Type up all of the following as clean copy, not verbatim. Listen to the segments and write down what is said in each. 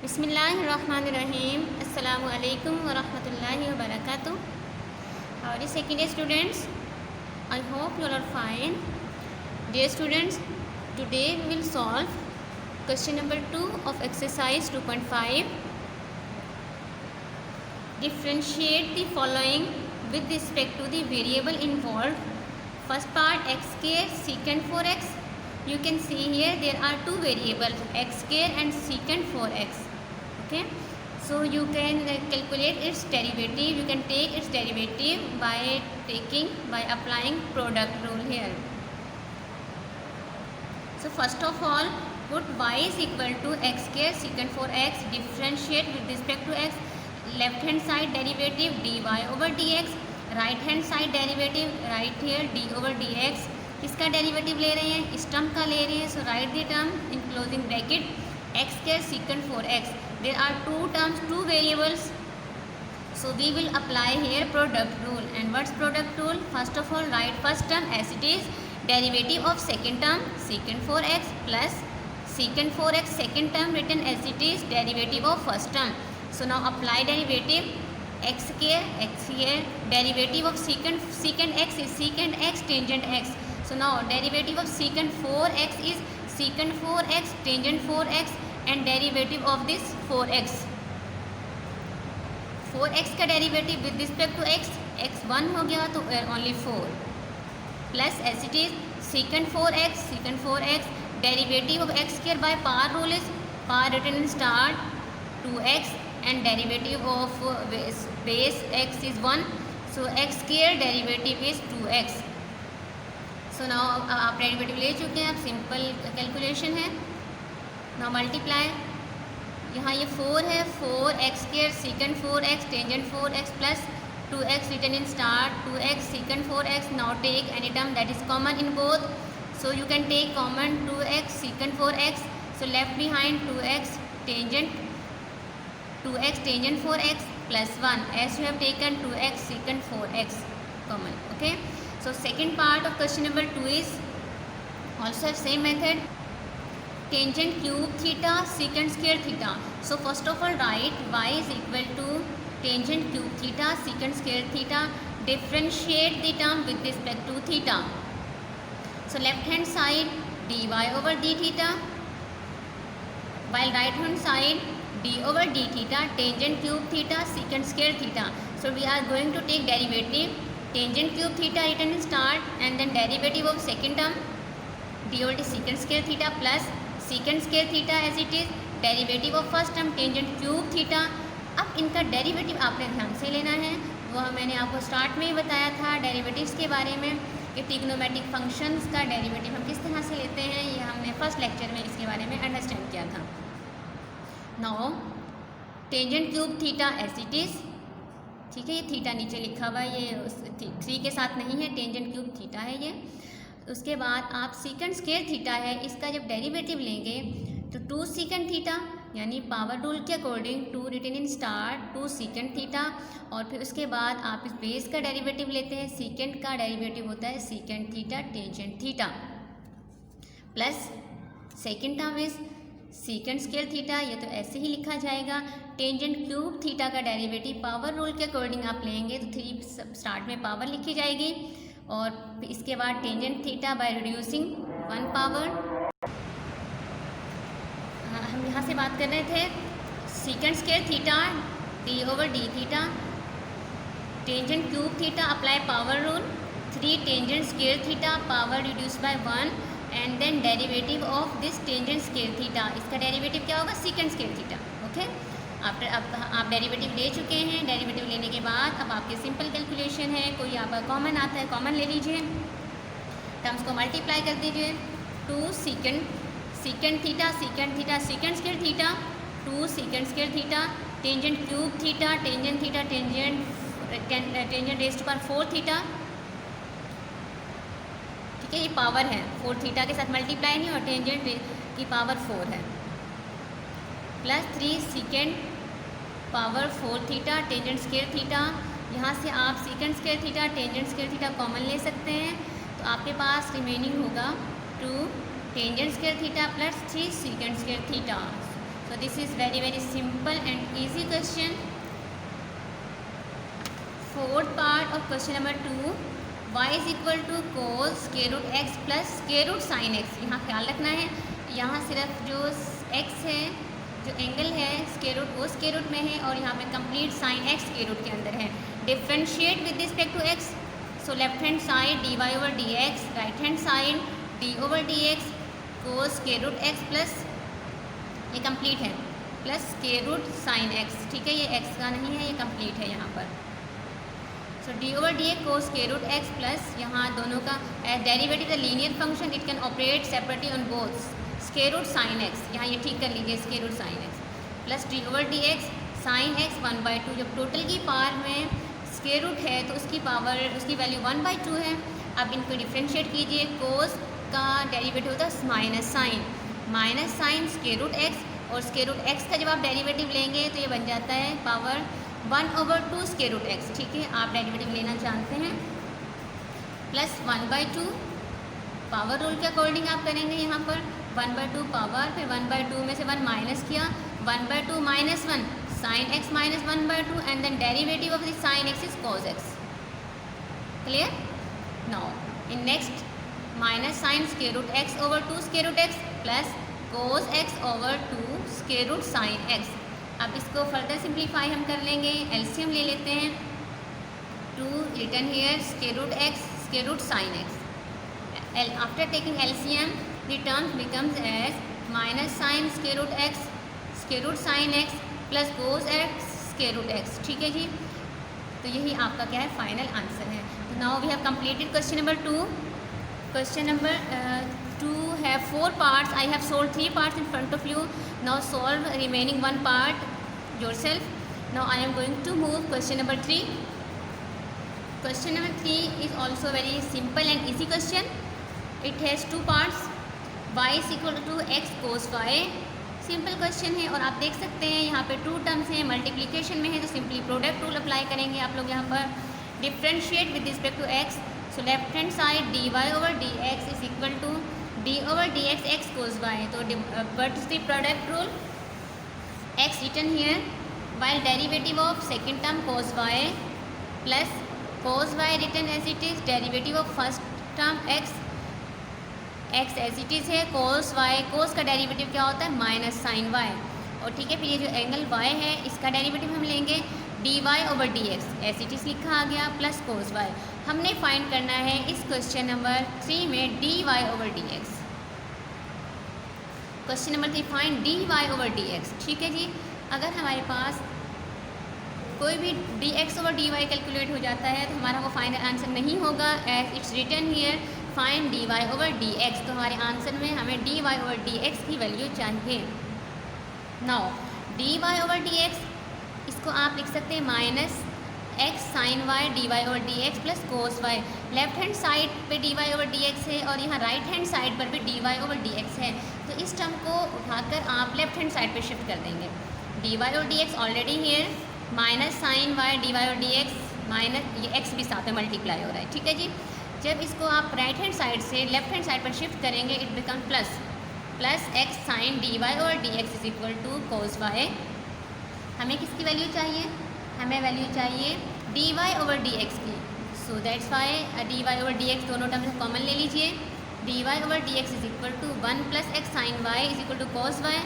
बिस्मिल्लाहिर्रहमानिर्रहीम। अस्सलामु अलैकुम वरहमतुल्लाहि वबरकातुह। How are you second day students? I hope you all are fine. Dear students, today we will solve question number 2 of exercise 2.5. Differentiate the following with respect to the variable involved. First part x square secant 4x. You can see here there are two variables, x square and secant 4x. Okay, so you can calculate its derivative. You can take its derivative by applying product rule here. So first of all, put y is equal to x square secant 4x. Differentiate with respect to x. Left hand side derivative dy over dx. Right hand side derivative right here D over D X. किसका derivative ले रहे हैं? इस term का ले रहे हैं. So right the term in closing bracket X square secant 4x. There are two terms, two variables. So we will apply here product rule. And what's product rule? First of all write first term as it is derivative of second term secant 4x plus secant 4x second term written as it is derivative of first term. So now apply derivative x here derivative of secant x is secant x tangent x. So now derivative of secant 4x is secant 4x tangent 4x and derivative of this 4x. 4x का derivative with respect to x, x 1 हो गया तो only 4 plus as it is secant 4x derivative of x square by power rule is power written in start 2x and derivative of base x is 1. So x square derivative is 2x. So now आप derivative ले चुके हैं. अब simple calculation है. now multiply. यहाँ ये 4 है. 4x square secant 4x tangent 4x plus 2x written in start 2x secant 4x. now take any term that is common in both. so you can take common 2x secant 4x. so left behind 2x tangent 4x plus 1 as you have taken 2x secant 4x common. Okay, so second part of question number 2 is also have same method. Tangent cube theta secant square theta. So first of all write y is equal to tangent cube theta secant square theta. Differentiate the term with respect to theta. So left hand side dy over d theta, while right hand side d over d theta tangent cube theta secant square theta. So we are going to take derivative tangent cube theta written in start and then derivative of second term d over d secant square theta plus secant square theta as it is derivative of first term tangent cube theta. अब इनका derivative आपने ध्यान से लेना है. वह मैंने आपको स्टार्ट में ही बताया था डेरिवेटिव्स के बारे में कि ट्रिग्नोमेट्रिक फंक्शंस का डेरिवेटिव हम किस तरह से लेते हैं. ये हमने फर्स्ट लेक्चर में इसके बारे में अंडरस्टैंड किया था. Now tangent cube theta as it is. ठीक है, ये थीटा नीचे लिखा हुआ है, ये 3 के साथ नहीं है. टेंजेंट क्यूब थीटा है ये. उसके बाद आप secant स्क्वायर थीटा है, इसका जब डेरिवेटिव लेंगे तो 2 secant थीटा यानी पावर रूल के according 2 written in star 2 secant theta. और फिर उसके बाद आप इस बेस का डेरिवेटिव लेते हैं. secant का डेरिवेटिव होता है secant theta tangent theta plus second term is secant square theta. ये तो ऐसे ही लिखा जाएगा. टेंजेंट क्यूब थीटा का डेरिवेटिव पावर रूल के अकॉर्डिंग आप लेंगे तो 3 स्टार्ट में पावर लिखी जाएगी और इसके बाद tangent theta by reducing 1 power. हम यहाँ से बात कर रहे थे secant square theta d over d theta tangent cube theta apply power rule 3 tangent square theta power reduce by 1 and then derivative of this tangent square theta. इसका derivative क्या होगा? secant square theta. Okay, after अब आप derivative ले चुके हैं. Derivative लेने के बाद अब आपके सिंपल कैलकुलेशन है. कोई आपका कॉमन आता है, कॉमन ले लीजिए. टर्म्स को मल्टीप्लाई कर दीजिए. 2 secant theta secant square theta 2 secant square theta tangent cube theta tangent raised power 4 theta. ठीक है, ये पावर है 4 थीटा के साथ मल्टीप्लाई नहीं और टेंजेंट की पावर 4 है plus 3 secant power 4 theta tangent square theta. यहाँ से आप secant square theta tangent square theta common ले सकते हैं तो आपके पास रिमेनिंग होगा 2 tangent square theta plus 3 secant square theta. So this is very simple and easy question. Fourth part of question number 2, y is equal to cos square root x plus square root sine x. यहाँ ख्याल रखना है, यहाँ सिर्फ जो x है, जो angle है स्क्वायर रूट, वो स्क्वायर रूट में है और यहाँ पे complete sine x square root के अंदर है. Differentiate with respect to x. So left hand side dy over dx, right hand side d over dx cos square root x plus, ये कंप्लीट है, plus square root sine x. ठीक है, ये x का नहीं है, ये कंप्लीट है यहाँ पर. So D over D A cos square root x plus, यहाँ दोनों का derivative the linear function, it can operate separately on both square root sine x. यहाँ ये ठीक कर लीजिए, square root sine x plus D over D X sine X 1/2. जब total की पावर में स्क्वायर रूट है तो उसकी पावर, उसकी वैल्यू 1/2 है. अब इनको डिफ्रेंशिएट कीजिए. कोस का डेरिवेटिव होता है minus sine square root x, और स्क्वायर रूट एक्स का जब आप डेरिवेटिव लेंगे तो ये बन जाता है पावर 1/2 स्क्वायर रूट एक्स. ठीक है, आप डेरिवेटिव लेना जानते हैं. प्लस 1/2 पावर रूल के अकॉर्डिंग आप करेंगे. यहाँ पर 1/2 पावर, फिर 1/2 में से 1 माइनस किया, 1/2 minus 1 sine x minus 1/2 and then derivative of the sine x is cos x. Clear? Now in next, minus sine square root x over 2 square root x plus cos x over 2 square root sine x. अब इसको further simplify हम कर लेंगे, LCM ले लेते हैं. 2 return here square root x square root sine x. After taking LCM the term becomes as minus sine square root x square root sine x plus cos x square root x. ठीक है जी, तो यही आपका क्या है, final answer है. तो now we have completed question number 2. Question number 2 have 4 parts. I have solved 3 parts in front of you. Now solve remaining 1 part yourself. Now I am going to move question number 3. Question number 3 is also very simple and easy question. It has 2 parts. Y is equal to x cos y. Simple question है और आप देख सकते हैं यहाँ पे 2 terms हैं, multiplication में है तो सिंपली प्रोडक्ट रूल अप्लाई करेंगे आप लोग. यहाँ पर differentiate with respect to x. So left hand side dy over dx is equal to d over dx x cos y. तो what is the product rule? X written here, while derivative of second term cos y plus cos y written as it is, derivative of first term x as it is है, cos y, cos का derivative क्या होता है, minus sign y. और ठीक है, फिर ये जो एंगल y है इसका डेरिवेटिव हम लेंगे dy over dx, as it is लिखा आ गया, प्लस cos y. हमने फाइंड करना है इस क्वेश्चन नंबर 3 में dy over dx. Question number 3, find dy over dx. ठीक है जी, अगर हमारे पास कोई भी dx ओवर dy कैलकुलेट हो जाता है तो हमारा वो फाइनल आंसर नहीं होगा. As it's written here find dy over dx. तो हमारे आंसर में हमें dy ओवर dx की वैल्यू चाहिए. नाउ dy ओवर dx, इसको आप लिख सकते हैं minus X sine Y D Y over D X plus cos Y. Left hand side पे D Y over D X है और यहाँ राइट हैंड साइड पर भी D Y over D X है. तो इस टर्म को उठाकर आप लेफ्ट हैंड साइड पे शिफ्ट कर देंगे. D Y over D x already here, minus sine Y D Y over D x, minus ये एक्स भी साथ में मल्टीप्लाई हो रहा है. ठीक है जी, जब इसको आप राइट हैंड साइड से लेफ्ट हैंड साइड पर शिफ्ट करेंगे it become plus x sine D Y over D X is equal to cos Y. हमें किसकी वैल्यू चाहिए, हमें वैल्यू चाहिए D Y over D X की. So that's Y D Y over D X दोनों term से common ले लीजिए. D Y over D X is equal to 1 plus x sine Y is equal to cos y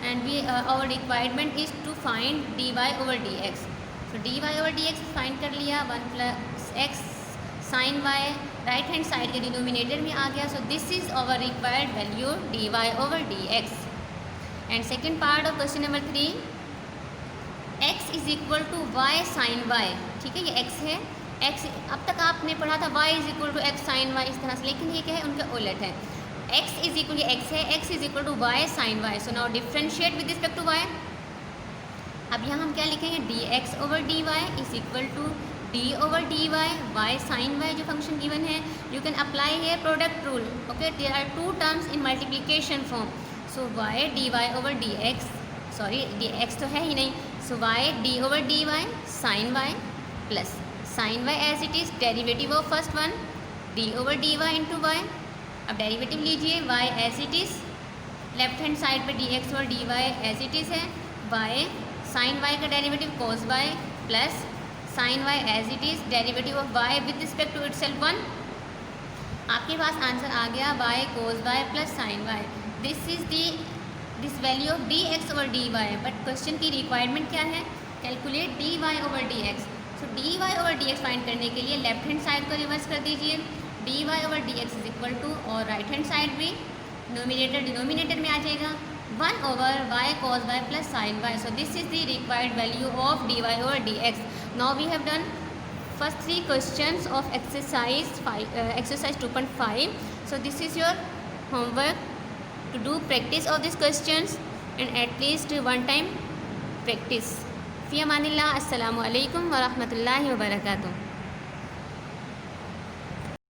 and we our requirement is to find d Y over D x. So D Y over D x find कर लिया, 1 plus x sine y right hand side के denominator में आ गया. So this is our required value d Y over D x. And second part of question number 3, x is equal to y sine y. ठीक है, ये x है, x अब तक आपने पढ़ा था y is equal to x sine y इस तरह से, लेकिन ये क्या है, उनका उलट है. x इज इक्वल, ये x है, x is equal to y sine y. So now differentiate with respect to y. अब यहाँ हम क्या लिखेंगे, dx over D y is equal to d over D y, y sine y जो function given है. You can apply है product rule. Okay, there are 2 terms in multiplication form. So y d Y over D x, sorry d x तो है ही नहीं, so Y D over D Y sine Y plus sine Y as it is derivative of first one D over D Y into Y. अब derivative लीजिए y as it is left hand side पे D X और D Y as it is है, Y sine Y का derivative cos Y plus sine Y as it is, derivative of Y with respect to itself 1। आपके पास answer आ गया Y cos Y plus sine Y. This is this value of D X over D Y. But question की requirement क्या है, calculate D Y over D x. So D Y over D x find करने के लिए left hand side को reverse कर दीजिए, D Y over D X is equal to, और राइट हैंड साइड भी नोमिनेटर डिनोमिनेटर में आ जाएगा 1 over Y cos y plus sine y. So this is the required value of d Y over D x. Now we have done first 3 questions of exercise 2.5. so this is your homework to do practice of these questions and at least one time practice. fi amanillah. Assalamu alaikum wa rahmatullahi wa barakatuh.